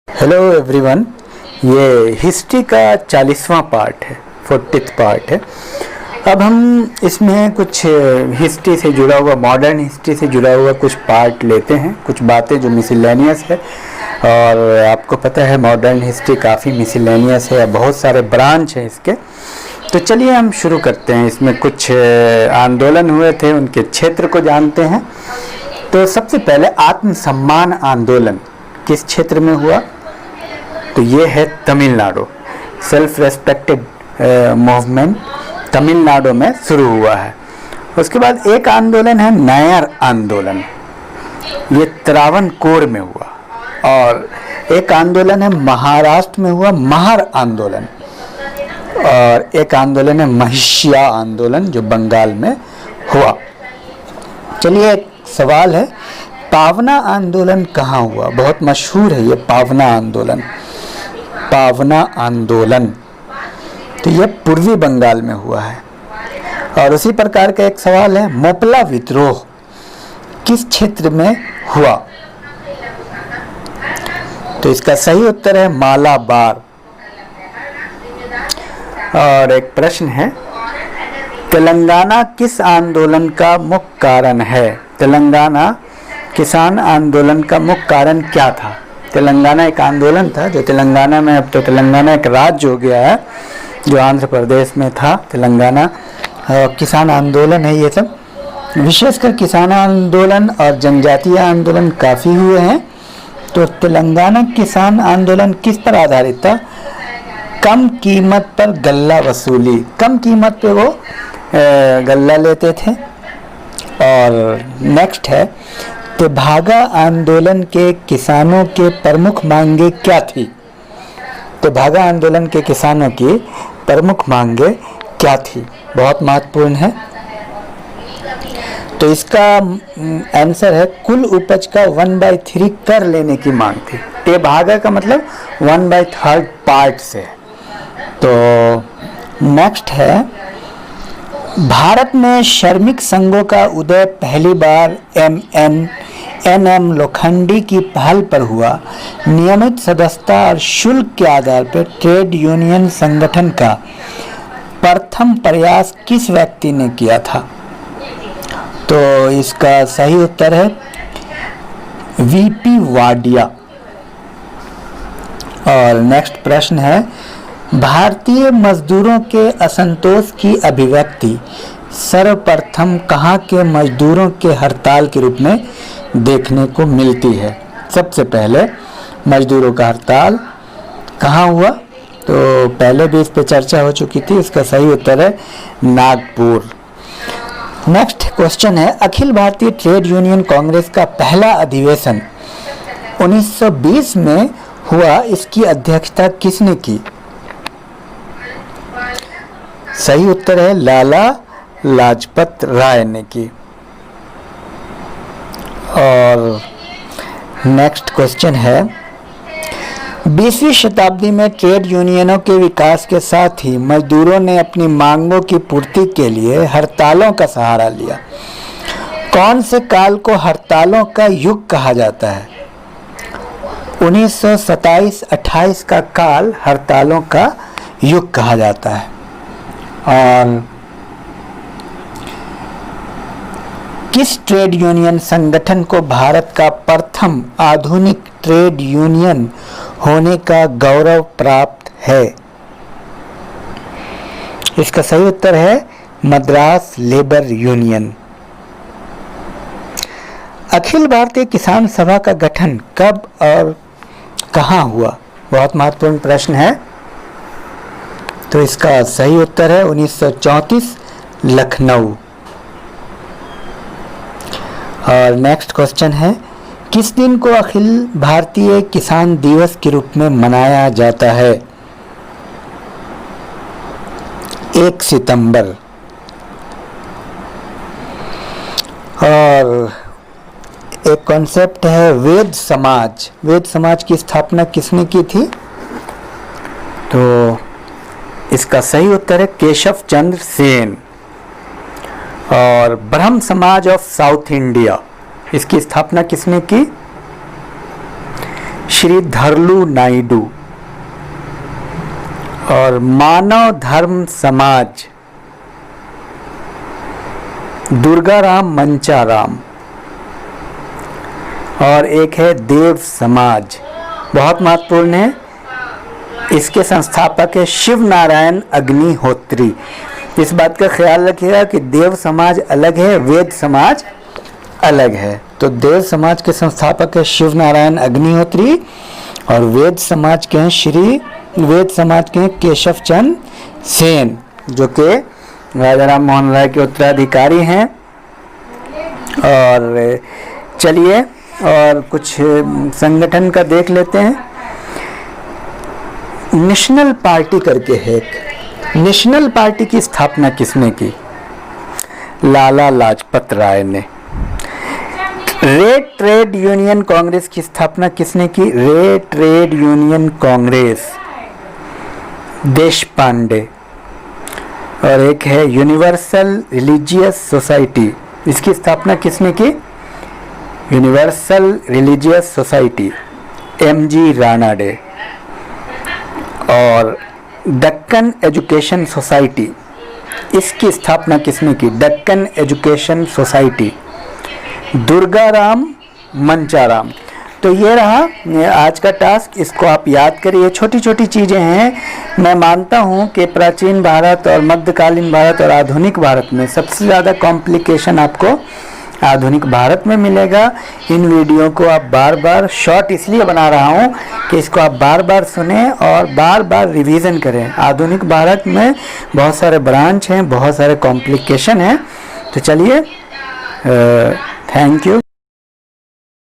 Hello everyone, ये history का 40वां part है, 40th पार्ट है। अब हम इसमें कुछ हिस्ट्री से जुड़ा हुआ, मॉडर्न हिस्ट्री से जुड़ा हुआ कुछ पार्ट लेते हैं, कुछ बातें जो मिसलेनियस है। और आपको पता है मॉडर्न हिस्ट्री काफ़ी मिसलेनियस है, बहुत सारे ब्रांच हैं इसके। तो चलिए हम शुरू करते हैं। इसमें कुछ आंदोलन हुए थे, उनके क्षेत्र को जानते हैं। तो सबसे पहले आत्मसम्मान आंदोलन किस क्षेत्र में हुआ? तो ये है Tamil Nadu. Self respected movement Tamil Nadu में शुरू हुआ है। उसके बाद एक आंदोलन है नायर आंदोलन, ये त्रावणकोर में हुआ। और एक आंदोलन है महाराष्ट्र में हुआ, महार आंदोलन। और एक आंदोलन है महिष्या आंदोलन, जो बंगाल में हुआ। चलिए, एक सवाल है, पावना आंदोलन कहाँ हुआ? बहुत मशहूर है ये पावना आंदोलन। पावना आंदोलन तो यह पूर्वी बंगाल में हुआ है। और उसी प्रकार का एक सवाल है, मोपला विद्रोह किस क्षेत्र में हुआ? तो इसका सही उत्तर है मालाबार। और एक प्रश्न है, तेलंगाना किस आंदोलन का मुख्य कारण है? तेलंगाना किसान आंदोलन का मुख्य कारण क्या था? तेलंगाना एक आंदोलन था जो तेलंगाना में, अब तो तेलंगाना एक राज्य हो गया है जो आंध्र प्रदेश में था। तेलंगाना किसान आंदोलन है। ये सब विशेषकर किसान आंदोलन और जनजातीय आंदोलन काफ़ी हुए हैं। तो तेलंगाना किसान आंदोलन किस पर आधारित था? कम कीमत पर गल्ला वसूली, कम कीमत पे वो गल्ला लेते थे। और नेक्स्ट है, तेभागा आंदोलन के किसानों के प्रमुख मांगे क्या थी? तेभागा आंदोलन के किसानों की प्रमुख मांगे क्या थी? बहुत महत्वपूर्ण है। तो इसका आंसर है, कुल उपज का 1/3 कर लेने की मांग थी। तेभागा का मतलब 1/3 पार्ट से। तो नेक्स्ट है, भारत में श्रमिक संघों का उदय पहली बार एनएम लोखंडी की पहल पर हुआ। नियमित सदस्यता और शुल्क के आधार पर ट्रेड यूनियन संगठन का प्रथम प्रयास किस व्यक्ति ने किया था? तो इसका सही उत्तर है वीपी वाडिया। और नेक्स्ट प्रश्न है, भारतीय मजदूरों के असंतोष की अभिव्यक्ति सर्वप्रथम कहाँ के मजदूरों के हड़ताल के रूप में देखने को मिलती है? सबसे पहले मजदूरों का हड़ताल कहाँ हुआ? तो पहले भी इस पर चर्चा हो चुकी थी। इसका सही उत्तर है नागपुर। नेक्स्ट क्वेश्चन है, अखिल भारतीय ट्रेड यूनियन कांग्रेस का पहला अधिवेशन 1920 में हुआ, इसकी अध्यक्षता किसने की? सही उत्तर है लाला लाजपत राय ने की। और नेक्स्ट क्वेश्चन है, 20वीं शताब्दी में ट्रेड यूनियनों के विकास के साथ ही मजदूरों ने अपनी मांगों की पूर्ति के लिए हड़तालों का सहारा लिया। कौन से काल को हड़तालों का युग कहा जाता है? 1927-28 का काल हड़तालों का युग कहा जाता है। और किस ट्रेड यूनियन संगठन को भारत का प्रथम आधुनिक ट्रेड यूनियन होने का गौरव प्राप्त है? इसका सही उत्तर है मद्रास लेबर यूनियन। अखिल भारतीय किसान सभा का गठन कब और कहाँ हुआ? बहुत महत्वपूर्ण प्रश्न है। तो इसका सही उत्तर है 1934 लखनऊ। और नेक्स्ट क्वेश्चन है, किस दिन को अखिल भारतीय किसान दिवस के रूप में मनाया जाता है? 1 सितंबर। और एक कॉन्सेप्ट है वेद समाज। वेद समाज की स्थापना किसने की थी? तो इसका सही उत्तर है केशव चंद्र सेन। और ब्रह्म समाज ऑफ साउथ इंडिया, इसकी स्थापना किसने की? श्री धरलू नायडू। और मानव धर्म समाज दुर्गाराम मंचाराम। और एक है देव समाज, बहुत महत्वपूर्ण है। इसके संस्थापक है शिव नारायण अग्निहोत्री। इस बात का ख्याल रखिएगा कि देव समाज अलग है, वेद समाज अलग है। तो देव समाज के संस्थापक है शिव नारायण अग्निहोत्री और वेद समाज के हैं केशव चंद सेन, जो कि राजा राम मोहन राय के उत्तराधिकारी हैं। और चलिए और कुछ संगठन का देख लेते हैं। नेशनल पार्टी करके है एक। नेशनल पार्टी की स्थापना किसने की? लाला लाजपत राय ने। रेड ट्रेड यूनियन कांग्रेस की स्थापना किसने की? रेड ट्रेड यूनियन कांग्रेस, देश पांडे। और एक है यूनिवर्सल रिलीजियस सोसाइटी, इसकी स्थापना किसने की? Universal religious society, MG Ranade. और दक्कन एजुकेशन सोसाइटी, इसकी स्थापना किसने की? Deccan education society, Durgaram Mancharam. तो ये रहा आज का टास्क, इसको आप याद करिए। छोटी छोटी चीज़ें हैं। मैं मानता हूँ कि प्राचीन भारत और मध्यकालीन भारत और आधुनिक भारत में सबसे ज़्यादा कॉम्प्लिकेशन आपको आधुनिक भारत में मिलेगा। इन वीडियो को आप बार बार, शॉर्ट इसलिए बना रहा हूँ कि इसको आप बार बार सुने और बार बार रिवीजन करें। आधुनिक भारत में बहुत सारे ब्रांच हैं, बहुत सारे कॉम्प्लिकेशन हैं। तो चलिए, थैंक यू।